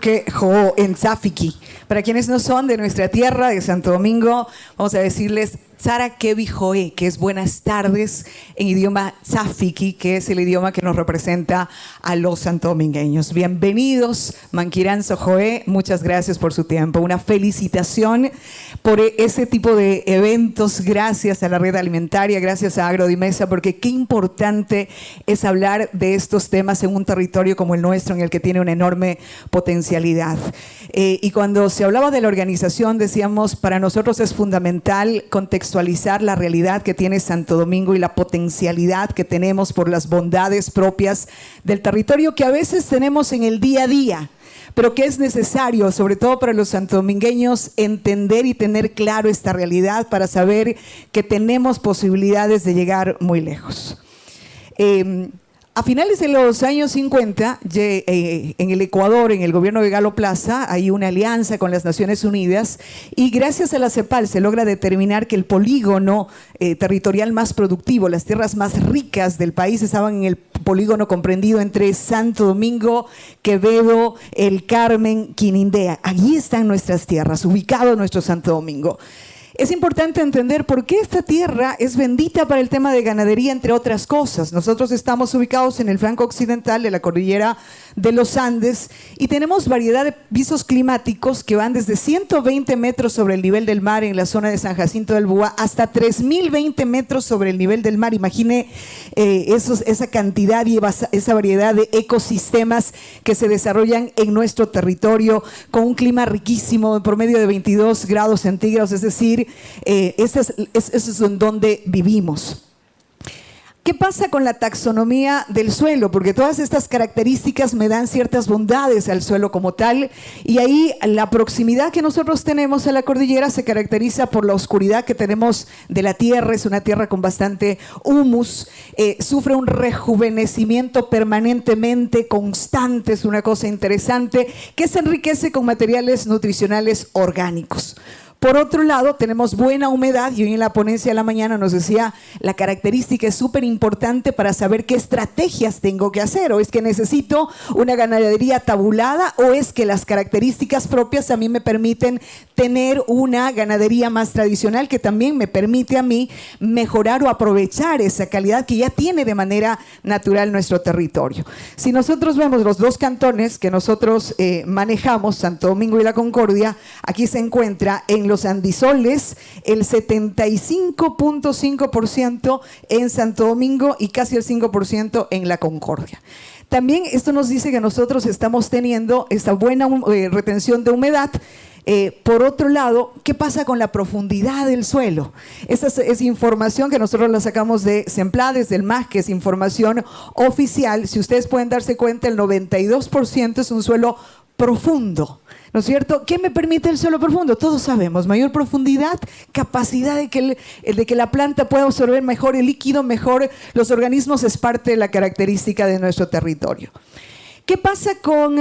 que jo en Tzafiqui. Para quienes no son de nuestra tierra, de Santo Domingo, vamos a decirles Tsara Kebi Joe, que es buenas tardes en idioma Tzafiqui, que es el idioma que nos representa a los santodomingueños. Bienvenidos, Manquirán Sojoe, muchas gracias por su tiempo. Una felicitación por ese tipo de eventos, gracias a la red alimentaria, gracias a Agrodimesa, porque qué importante es hablar de estos temas en un territorio como el nuestro, en el que tiene una enorme potencialidad. Y cuando se hablaba de la organización, decíamos, para nosotros es fundamental contextualizar la realidad que tiene Santo Domingo y la potencialidad que tenemos por las bondades propias del territorio que a veces tenemos en el día a día, pero que es necesario, sobre todo para los santodomingueños, entender y tener claro esta realidad para saber que tenemos posibilidades de llegar muy lejos. A finales de los años 50, en el Ecuador, en el gobierno de Galo Plaza, hay una alianza con las Naciones Unidas y gracias a la CEPAL se logra determinar que el polígono territorial más productivo, las tierras más ricas del país estaban en el polígono comprendido entre Santo Domingo, Quevedo, El Carmen, Quinindea. Allí están nuestras tierras, ubicado nuestro Santo Domingo. Es importante entender por qué esta tierra es bendita para el tema de ganadería, entre otras cosas. Nosotros estamos ubicados en el flanco occidental de la cordillera de los Andes y tenemos variedad de pisos climáticos que van desde 120 metros sobre el nivel del mar en la zona de San Jacinto del Búa hasta 3020 metros sobre el nivel del mar. Imagine esa cantidad y esa variedad de ecosistemas que se desarrollan en nuestro territorio con un clima riquísimo, en promedio de 22 grados centígrados, es decir, eso es en donde vivimos. ¿Qué pasa con la taxonomía del suelo? Porque todas estas características me dan ciertas bondades al suelo como tal, y ahí la proximidad que nosotros tenemos a la cordillera se caracteriza por la oscuridad que tenemos de la tierra. Es una tierra con bastante humus, sufre un rejuvenecimiento permanentemente constante, es una cosa interesante, que se enriquece con materiales nutricionales orgánicos. Por otro lado, tenemos buena humedad y hoy en la ponencia de la mañana nos decía la característica es súper importante para saber qué estrategias tengo que hacer. O es que necesito una ganadería tabulada o es que las características propias a mí me permiten tener una ganadería más tradicional que también me permite a mí mejorar o aprovechar esa calidad que ya tiene de manera natural nuestro territorio. Si nosotros vemos los dos cantones que nosotros manejamos, Santo Domingo y La Concordia, aquí se encuentra en los Andisoles el 75.5% en Santo Domingo y casi el 5% en La Concordia. También esto nos dice que nosotros estamos teniendo esta buena retención de humedad. Por otro lado, ¿qué pasa con la profundidad del suelo? Esa es información que nosotros la sacamos de Semplades, del MAG, que es información oficial. Si ustedes pueden darse cuenta, el 92% es un suelo profundo, ¿no es cierto? ¿Qué me permite el suelo profundo? Todos sabemos, mayor profundidad, capacidad de que la planta pueda absorber mejor el líquido, mejor los organismos, es parte de la característica de nuestro territorio. ¿Qué pasa con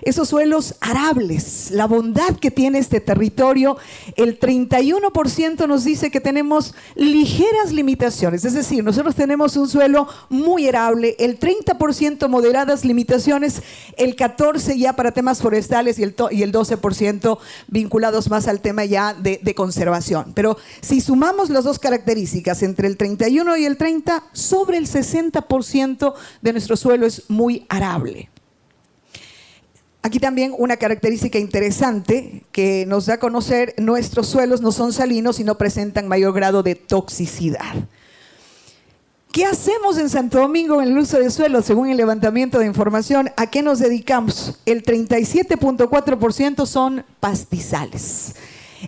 esos suelos arables? La bondad que tiene este territorio, el 31% nos dice que tenemos ligeras limitaciones, es decir, nosotros tenemos un suelo muy arable, el 30% moderadas limitaciones, el 14% ya para temas forestales y el 12% vinculados más al tema ya de conservación. Pero si sumamos las dos características, entre el 31 y el 30, sobre el 60% de nuestro suelo es muy arable. Aquí también una característica interesante que nos da a conocer: nuestros suelos no son salinos y no presentan mayor grado de toxicidad. ¿Qué hacemos en Santo Domingo en el uso de suelo? Según el levantamiento de información, ¿a qué nos dedicamos? El 37.4% son pastizales.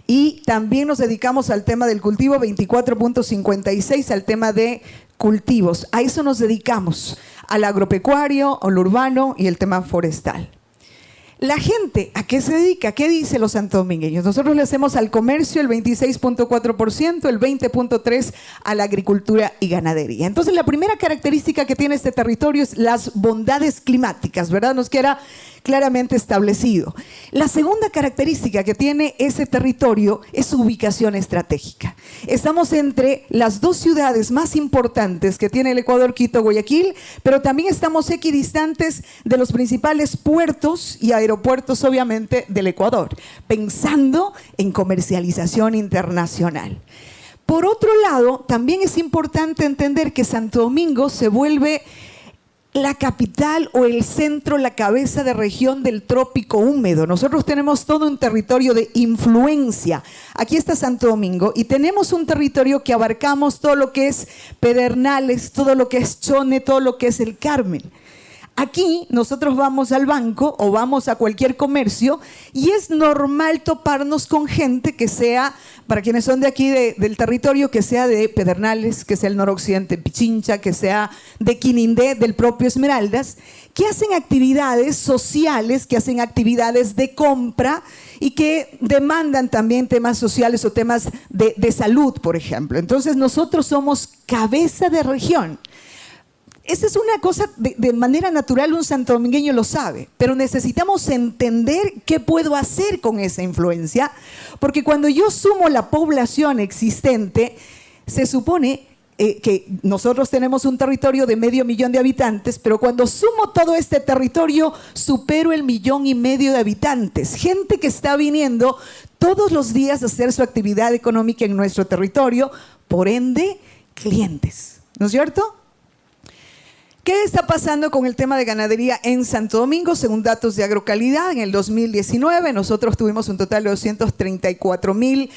Y también nos dedicamos al tema del cultivo, 24.56% al tema de cultivos. A eso nos dedicamos, al agropecuario, al urbano y el tema forestal. La gente, ¿a qué se dedica? ¿Qué dicen los santodomingueños? Nosotros le hacemos al comercio el 26.4%, el 20.3% a la agricultura y ganadería. Entonces, la primera característica que tiene este territorio es las bondades climáticas, ¿verdad? Nos queda claramente establecido. La segunda característica que tiene ese territorio es su ubicación estratégica. Estamos entre las dos ciudades más importantes que tiene el Ecuador, Quito, Guayaquil, pero también estamos equidistantes de los principales puertos y aeropuertos aeropuertos, obviamente, del Ecuador, pensando en comercialización internacional. Por otro lado, también es importante entender que Santo Domingo se vuelve la capital o el centro, la cabeza de región del trópico húmedo. Nosotros tenemos todo un territorio de influencia. Aquí está Santo Domingo y tenemos un territorio que abarcamos todo lo que es Pedernales, todo lo que es Chone, todo lo que es el Carmen. Aquí nosotros vamos al banco o vamos a cualquier comercio y es normal toparnos con gente que sea, para quienes son de aquí del territorio, que sea de Pedernales, que sea el noroccidente Pichincha, que sea de Quinindé, del propio Esmeraldas, que hacen actividades sociales, que hacen actividades de compra y que demandan también temas sociales o temas de salud, por ejemplo. Entonces nosotros somos cabeza de región. Esa es una cosa de manera natural, un santodomingueño lo sabe, pero necesitamos entender qué puedo hacer con esa influencia, porque cuando yo sumo la población existente, se supone que nosotros tenemos un territorio de 500.000 de habitantes, pero cuando sumo todo este territorio, supero el 1,5 millones de habitantes. Gente que está viniendo todos los días a hacer su actividad económica en nuestro territorio, por ende, clientes, ¿no es cierto? ¿Qué está pasando con el tema de ganadería en Santo Domingo? Según datos de Agrocalidad, en el 2019 nosotros tuvimos un total de 234.000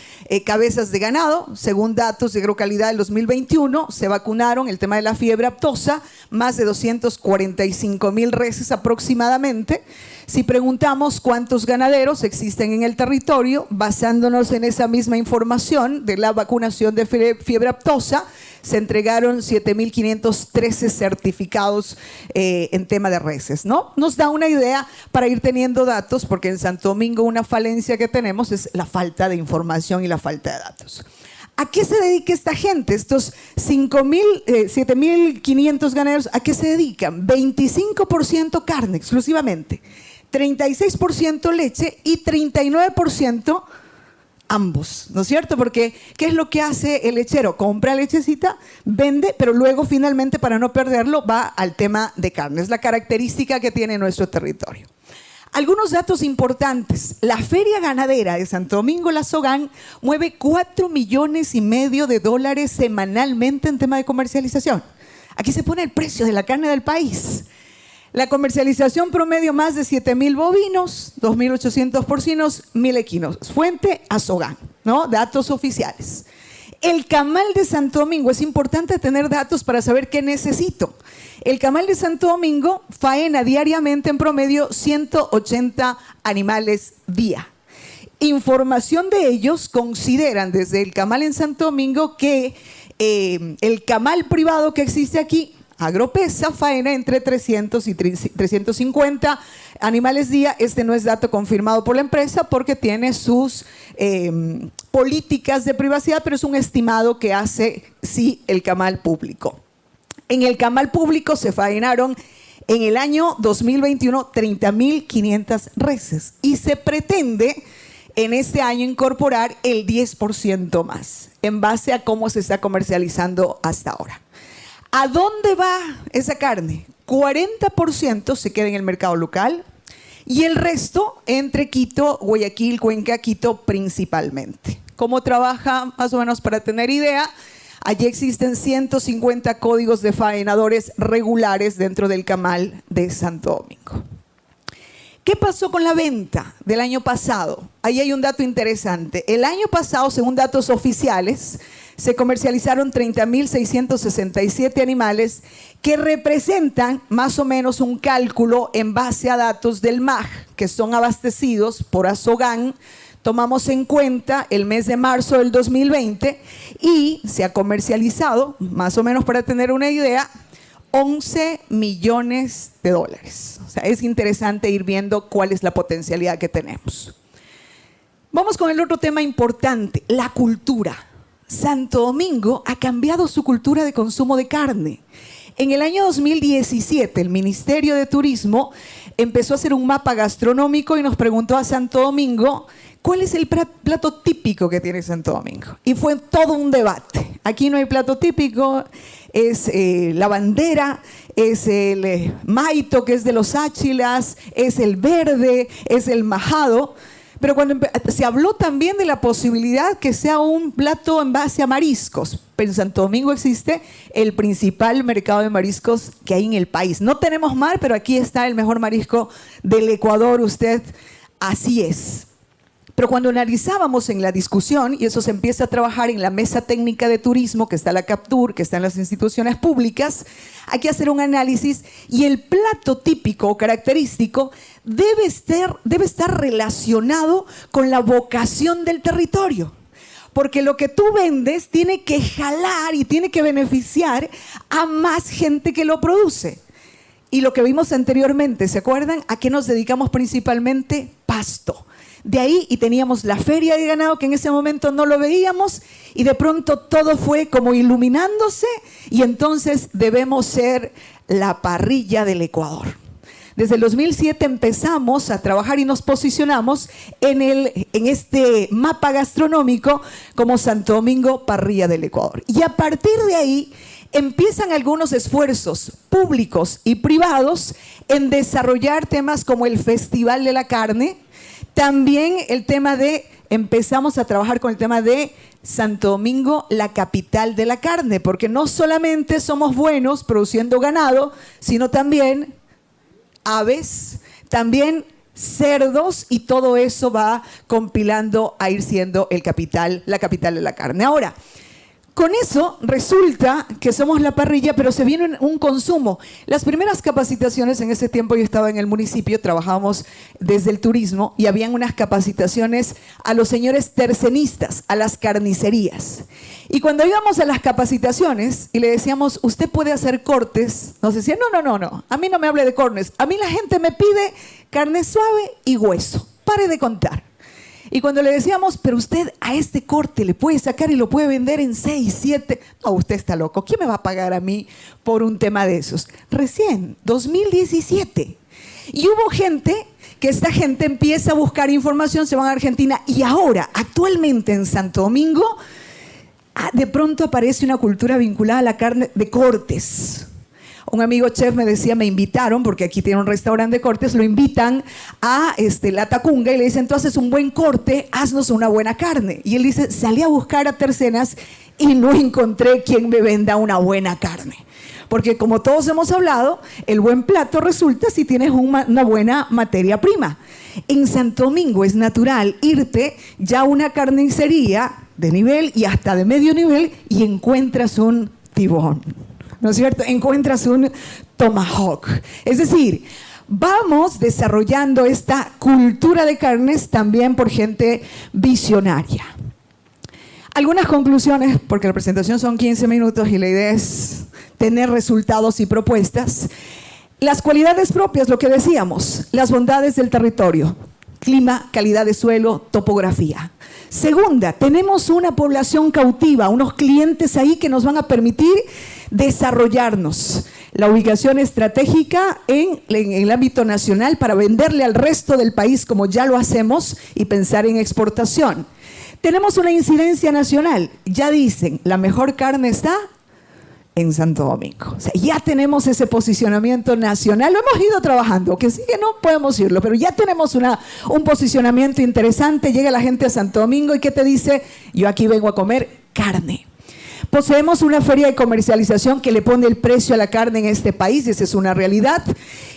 cabezas de ganado. Según datos de Agrocalidad del 2021, se vacunaron el tema de la fiebre aftosa, más de 245.000 reses aproximadamente. Si preguntamos cuántos ganaderos existen en el territorio, basándonos en esa misma información de la vacunación de fiebre aftosa, se entregaron 7.513 certificados en tema de reses, ¿no? Nos da una idea para ir teniendo datos, porque en Santo Domingo una falencia que tenemos es la falta de información y la falta de datos. ¿A qué se dedica esta gente? Estos 7.500 ganaderos, ¿a qué se dedican? 25% carne exclusivamente, 36% leche y 39% ambos, ¿no es cierto? Porque ¿qué es lo que hace el lechero? Compra lechecita, vende, pero luego finalmente, para no perderlo, va al tema de carne. Es la característica que tiene nuestro territorio. Algunos datos importantes. La Feria Ganadera de Santo Domingo La Sogán mueve $4,5 millones de dólares semanalmente en tema de comercialización. Aquí se pone el precio de la carne del país. La comercialización promedio, más de 7.000 bovinos, 2.800 porcinos, 1.000 equinos. Fuente Azogán, ¿no? Datos oficiales. El camal de Santo Domingo, es importante tener datos para saber qué necesito. El camal de Santo Domingo faena diariamente en promedio 180 animales día. Información de ellos, consideran desde el camal en Santo Domingo que el camal privado que existe aquí, Agropesa, faena entre 300 y 350 animales día. Este no es dato confirmado por la empresa porque tiene sus políticas de privacidad, pero es un estimado que hace sí el camal público. En el camal público se faenaron en el año 2021 30.500 reses y se pretende en este año incorporar el 10% más en base a cómo se está comercializando hasta ahora. ¿A dónde va esa carne? 40% se queda en el mercado local y el resto entre Quito, Guayaquil, Cuenca, Quito principalmente. ¿Cómo trabaja? Más o menos para tener idea, allí existen 150 códigos de faenadores regulares dentro del camal de Santo Domingo. ¿Qué pasó con la venta del año pasado? Ahí hay un dato interesante. El año pasado, según datos oficiales, se comercializaron 30.667 animales que representan más o menos un cálculo en base a datos del MAG, que son abastecidos por Azogán. Tomamos en cuenta el mes de marzo del 2020 y se ha comercializado, más o menos para tener una idea, 11 millones de dólares. O sea, es interesante ir viendo cuál es la potencialidad que tenemos. Vamos con el otro tema importante, la cultura. Santo Domingo ha cambiado su cultura de consumo de carne. En el año 2017, el Ministerio de Turismo empezó a hacer un mapa gastronómico y nos preguntó a Santo Domingo ¿cuál es el plato típico que tiene Santo Domingo? Y fue todo un debate. Aquí no hay plato típico, es la bandera, es el maito, que es de los Áchilas, es el verde, es el majado. Pero cuando se habló también de la posibilidad que sea un plato en base a mariscos. Pero en Santo Domingo existe el principal mercado de mariscos que hay en el país. No tenemos mar, pero aquí está el mejor marisco del Ecuador. Usted, así es. Pero cuando analizábamos en la discusión, y eso se empieza a trabajar en la mesa técnica de turismo, que está la Captur, que está en las instituciones públicas, hay que hacer un análisis y el plato típico o característico debe estar relacionado con la vocación del territorio. Porque lo que tú vendes tiene que jalar y tiene que beneficiar a más gente que lo produce. Y lo que vimos anteriormente, ¿se acuerdan? ¿A qué nos dedicamos principalmente? Pasto. De ahí, y teníamos la feria de ganado, que en ese momento no lo veíamos, y de pronto todo fue como iluminándose, y entonces debemos ser la parrilla del Ecuador. Desde el 2007 empezamos a trabajar y nos posicionamos en este mapa gastronómico como Santo Domingo, parrilla del Ecuador. Y a partir de ahí empiezan algunos esfuerzos públicos y privados en desarrollar temas como el Festival de la Carne. También empezamos a trabajar con el tema de Santo Domingo, la capital de la carne, porque no solamente somos buenos produciendo ganado, sino también aves, también cerdos, y todo eso va compilando a ir siendo la capital de la carne. Ahora, con eso resulta que somos la parrilla, pero se viene un consumo. Las primeras capacitaciones, en ese tiempo yo estaba en el municipio, trabajábamos desde el turismo y habían unas capacitaciones a los señores tercenistas, a las carnicerías. Y cuando íbamos a las capacitaciones y le decíamos, usted puede hacer cortes, nos decían, no, a mí no me hable de cortes, a mí la gente me pide carne suave y hueso, pare de contar. Y cuando le decíamos, pero usted a este corte le puede sacar y lo puede vender en 6, 7. No, usted está loco. ¿Quién me va a pagar a mí por un tema de esos? Recién, 2017. Y hubo esta gente empieza a buscar información, se van a Argentina. Y ahora, actualmente en Santo Domingo, de pronto aparece una cultura vinculada a la carne de cortes. Un amigo chef me decía, me invitaron, porque aquí tiene un restaurante de cortes, lo invitan a la Tacunga y le dicen, tú haces un buen corte, haznos una buena carne. Y él dice, salí a buscar a tercenas y no encontré quien me venda una buena carne. Porque como todos hemos hablado, el buen plato resulta si tienes una buena materia prima. En Santo Domingo es natural irte ya a una carnicería de nivel y hasta de medio nivel y encuentras un tibón. ¿No es cierto? Encuentras un tomahawk. Es decir, vamos desarrollando esta cultura de carnes también por gente visionaria. Algunas conclusiones, porque la presentación son 15 minutos y la idea es tener resultados y propuestas. Las cualidades propias, lo que decíamos, las bondades del territorio, clima, calidad de suelo, topografía. Segunda, tenemos una población cautiva, unos clientes ahí que nos van a permitir desarrollarnos. La ubicación estratégica en el ámbito nacional para venderle al resto del país como ya lo hacemos y pensar en exportación. Tenemos una incidencia nacional. Ya dicen, la mejor carne está en Santo Domingo. O sea, ya tenemos ese posicionamiento nacional. Lo hemos ido trabajando, que sí que no podemos irlo, pero ya tenemos un posicionamiento interesante. Llega la gente a Santo Domingo y ¿qué te dice? Yo aquí vengo a comer carne. Poseemos una feria de comercialización que le pone el precio a la carne en este país, esa es una realidad.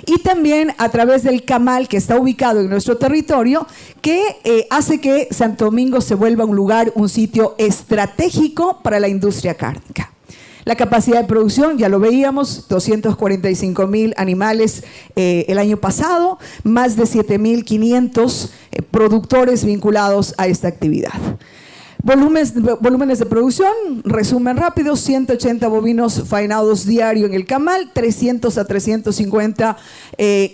Y también a través del CAMAL, que está ubicado en nuestro territorio, que hace que Santo Domingo se vuelva un sitio estratégico para la industria cárnica. La capacidad de producción, ya lo veíamos, 245.000 animales el año pasado, más de 7.500 productores vinculados a esta actividad. Volúmenes de producción, resumen rápido, 180 bovinos faenados diario en el CAMAL, 300 a 350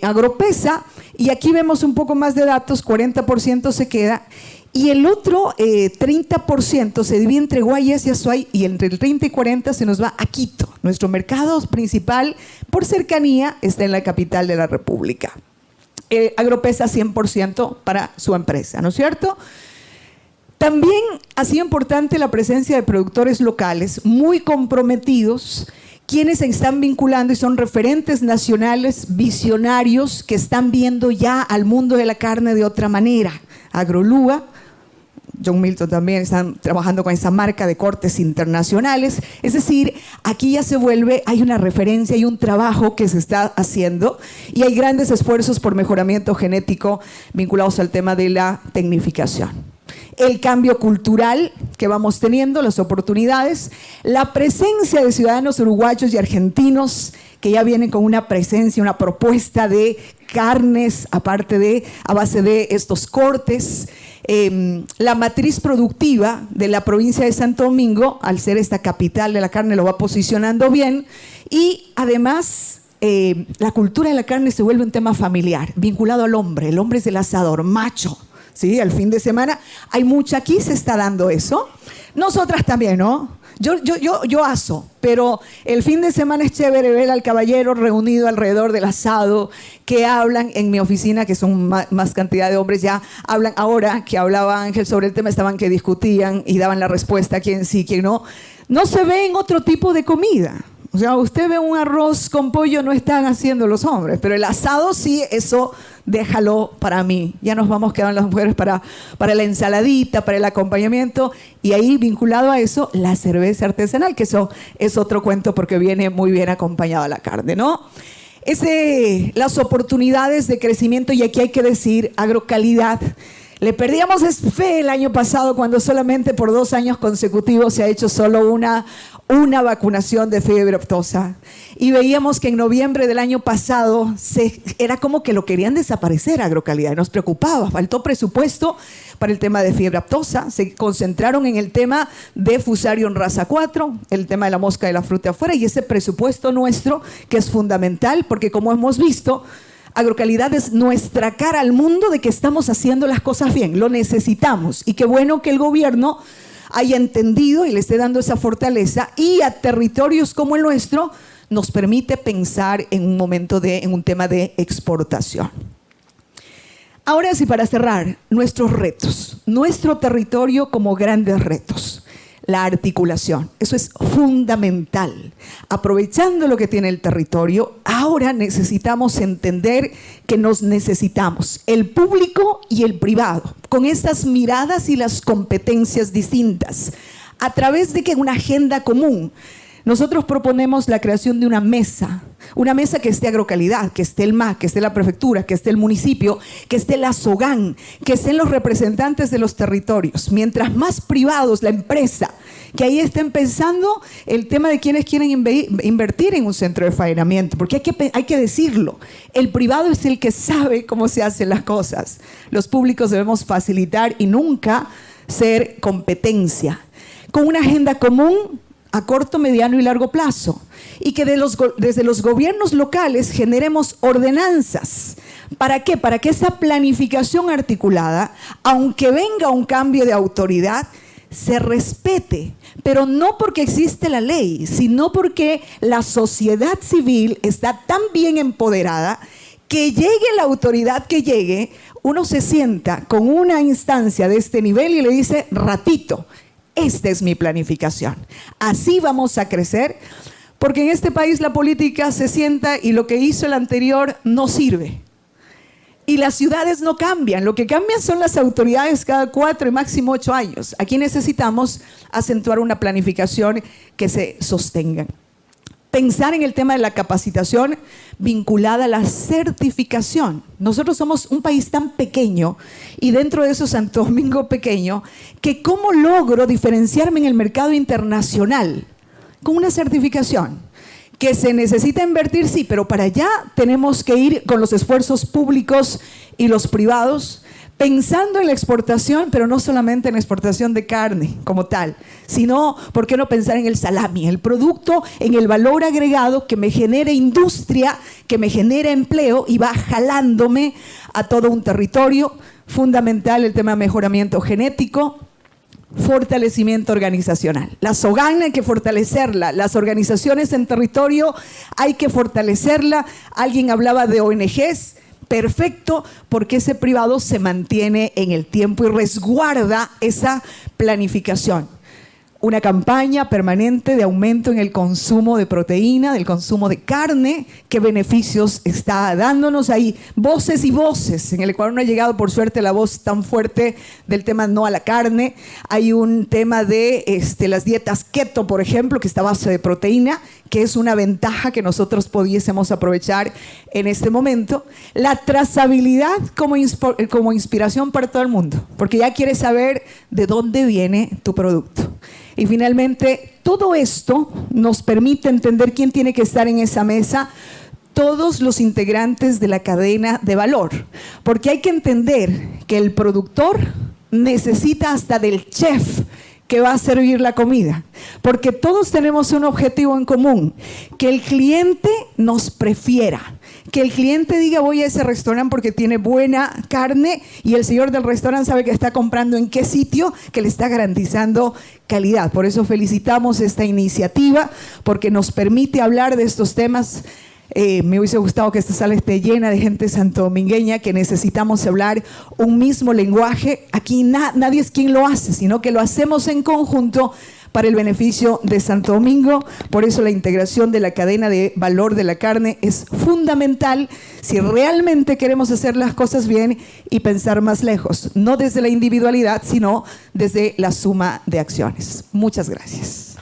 agropesa, y aquí vemos un poco más de datos, 40% se queda, y el otro 30% se divide entre Guayas y Azuay, y entre el 30 y 40 se nos va a Quito. Nuestro mercado principal, por cercanía, está en la capital de la República. Agropesa 100% para su empresa, ¿no es cierto? También ha sido importante la presencia de productores locales muy comprometidos, quienes se están vinculando y son referentes nacionales, visionarios, que están viendo ya al mundo de la carne de otra manera. Agrolúa, John Milton también están trabajando con esa marca de cortes internacionales. Es decir, aquí ya se vuelve, hay una referencia, hay un trabajo que se está haciendo y hay grandes esfuerzos por mejoramiento genético vinculados al tema de la tecnificación. El cambio cultural que vamos teniendo, las oportunidades, la presencia de ciudadanos uruguayos y argentinos que ya vienen con una presencia, una propuesta de carnes, aparte de, a base de estos cortes. La matriz productiva de la provincia de Santo Domingo, al ser esta capital de la carne, lo va posicionando bien. Y además, la cultura de la carne se vuelve un tema familiar, vinculado al hombre. El hombre es el asador, macho. ¿Sí? Al fin de semana hay mucha, aquí se está dando eso. Nosotras también, ¿no? Yo aso, pero el fin de semana es chévere ver al caballero reunido alrededor del asado, que hablan en mi oficina, que son más cantidad de hombres, ya hablan ahora, que hablaba Ángel sobre el tema, estaban que discutían y daban la respuesta, quién sí, quién no. No se ve en otro tipo de comida. O sea, usted ve un arroz con pollo, no están haciendo los hombres, pero el asado sí, eso déjalo para mí. Ya nos vamos quedando las mujeres para la ensaladita, para el acompañamiento, y ahí vinculado a eso, la cerveza artesanal, que eso es otro cuento porque viene muy bien acompañada la carne, ¿no? Las oportunidades de crecimiento, y aquí hay que decir, agrocalidad. Le perdíamos fe el año pasado cuando solamente por 2 años consecutivos se ha hecho solo una vacunación de fiebre aftosa. Y veíamos que en noviembre del año pasado era como que lo querían desaparecer agrocalidad. Y nos preocupaba, faltó presupuesto para el tema de fiebre aftosa. Se concentraron en el tema de Fusarium raza 4, el tema de la mosca de la fruta afuera, y ese presupuesto nuestro que es fundamental porque, como hemos visto, agrocalidad es nuestra cara al mundo de que estamos haciendo las cosas bien, lo necesitamos. Y qué bueno que el gobierno haya entendido y le esté dando esa fortaleza, y a territorios como el nuestro nos permite pensar en un tema de exportación. Ahora sí, para cerrar, nuestros retos, nuestro territorio como grandes retos. La articulación, eso es fundamental. Aprovechando lo que tiene el territorio, ahora necesitamos entender que nos necesitamos, el público y el privado, con estas miradas y las competencias distintas, a través de que una agenda común. Nosotros proponemos la creación de una mesa que esté agrocalidad, que esté el MAC, que esté la prefectura, que esté el municipio, que esté la SOGAN, que estén los representantes de los territorios. Mientras más privados, la empresa, que ahí estén pensando el tema de quienes quieren invertir en un centro de faenamiento, porque hay que decirlo, el privado es el que sabe cómo se hacen las cosas. Los públicos debemos facilitar y nunca ser competencia. Con una agenda común a corto, mediano y largo plazo, y que desde los gobiernos locales generemos ordenanzas. ¿Para qué? Para que esa planificación articulada, aunque venga un cambio de autoridad, se respete, pero no porque existe la ley, sino porque la sociedad civil está tan bien empoderada que llegue la autoridad que llegue, uno se sienta con una instancia de este nivel y le dice, ratito, esta es mi planificación. Así vamos a crecer, porque en este país la política se sienta y lo que hizo el anterior no sirve. Y las ciudades no cambian, lo que cambian son las autoridades cada 4 y máximo 8 años. Aquí necesitamos acentuar una planificación que se sostenga. Pensar en el tema de la capacitación vinculada a la certificación. Nosotros somos un país tan pequeño y dentro de eso Santo Domingo pequeño, que ¿cómo logro diferenciarme en el mercado internacional? Con una certificación. Que se necesita invertir, sí, pero para allá tenemos que ir con los esfuerzos públicos y los privados, pensando en la exportación, pero no solamente en la exportación de carne como tal, sino, ¿por qué no pensar en el salami, el producto, en el valor agregado que me genere industria, que me genere empleo y va jalándome a todo un territorio? Fundamental el tema de mejoramiento genético, fortalecimiento organizacional. La SOGAN hay que fortalecerla, las organizaciones en territorio hay que fortalecerla. Alguien hablaba de ONGs, perfecto, porque ese privado se mantiene en el tiempo y resguarda esa planificación. Una campaña permanente de aumento en el consumo de proteína, del consumo de carne. ¿Qué beneficios está dándonos? Hay voces y voces. En el Ecuador no ha llegado, por suerte, la voz tan fuerte del tema no a la carne. Hay un tema de las dietas keto, por ejemplo, que está a base de proteína, que es una ventaja que nosotros pudiésemos aprovechar en este momento. La trazabilidad como inspiración para todo el mundo, porque ya quieres saber de dónde viene tu producto. Y finalmente, todo esto nos permite entender quién tiene que estar en esa mesa, todos los integrantes de la cadena de valor. Porque hay que entender que el productor necesita hasta del chef que va a servir la comida. Porque todos tenemos un objetivo en común, que el cliente nos prefiera. Que el cliente diga, voy a ese restaurante porque tiene buena carne y el señor del restaurante sabe que está comprando en qué sitio, que le está garantizando calidad. Por eso felicitamos esta iniciativa, porque nos permite hablar de estos temas. Me hubiese gustado que esta sala esté llena de gente santodomingueña, que necesitamos hablar un mismo lenguaje. Aquí nadie es quien lo hace, sino que lo hacemos en conjunto para el beneficio de Santo Domingo. Por eso la integración de la cadena de valor de la carne es fundamental si realmente queremos hacer las cosas bien y pensar más lejos, no desde la individualidad, sino desde la suma de acciones. Muchas gracias.